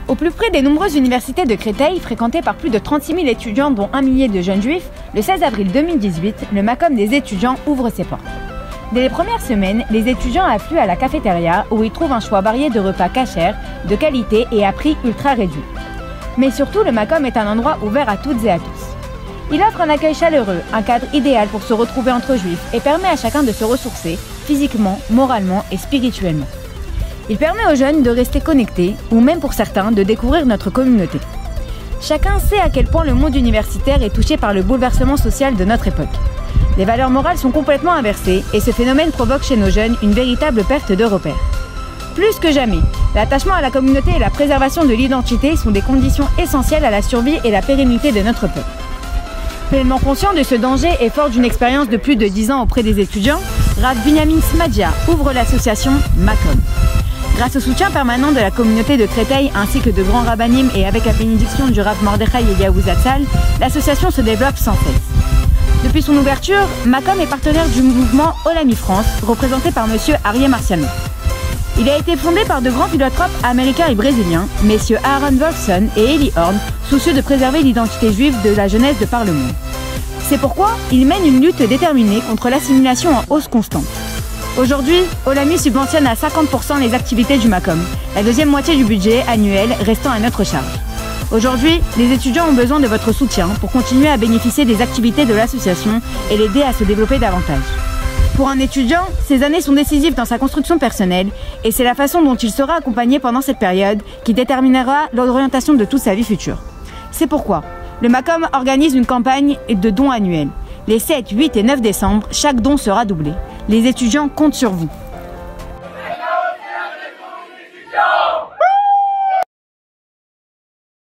Au plus près des nombreuses universités de Créteil, fréquentées par plus de 36 000 étudiants dont 1 millier de jeunes juifs, le 16 avril 2018, le MACOM des étudiants ouvre ses portes. Dès les premières semaines, les étudiants affluent à la cafétéria où ils trouvent un choix varié de repas cachers, de qualité et à prix ultra réduit. Mais surtout, le MACOM est un endroit ouvert à toutes et à tous. Il offre un accueil chaleureux, un cadre idéal pour se retrouver entre juifs et permet à chacun de se ressourcer physiquement, moralement et spirituellement. Il permet aux jeunes de rester connectés, ou même pour certains, de découvrir notre communauté. Chacun sait à quel point le monde universitaire est touché par le bouleversement social de notre époque. Les valeurs morales sont complètement inversées et ce phénomène provoque chez nos jeunes une véritable perte de repères. Plus que jamais, l'attachement à la communauté et la préservation de l'identité sont des conditions essentielles à la survie et la pérennité de notre peuple. Pleinement conscient de ce danger et fort d'une expérience de plus de 10 ans auprès des étudiants, Rav Binyamin Smadja ouvre l'association MACOM. Grâce au soutien permanent de la communauté de Créteil ainsi que de grands rabbinim et avec la bénédiction du Rav Mordechai Eliyahu Zatzal, l'association se développe sans cesse. Depuis son ouverture, MACOM est partenaire du mouvement Olami France, représenté par M. Arié Marciano. Il a été fondé par de grands philanthropes américains et brésiliens, messieurs Aaron Wolfson et Eli Horn, soucieux de préserver l'identité juive de la jeunesse de par le monde. C'est pourquoi il mène une lutte déterminée contre l'assimilation en hausse constante. Aujourd'hui, Olami subventionne à 50% les activités du MACOM, la deuxième moitié du budget annuel restant à notre charge. Aujourd'hui, les étudiants ont besoin de votre soutien pour continuer à bénéficier des activités de l'association et l'aider à se développer davantage. Pour un étudiant, ces années sont décisives dans sa construction personnelle et c'est la façon dont il sera accompagné pendant cette période qui déterminera l'orientation de toute sa vie future. C'est pourquoi le MACOM organise une campagne de dons annuels. Les 7, 8 et 9 décembre, chaque don sera doublé. Les étudiants comptent sur vous.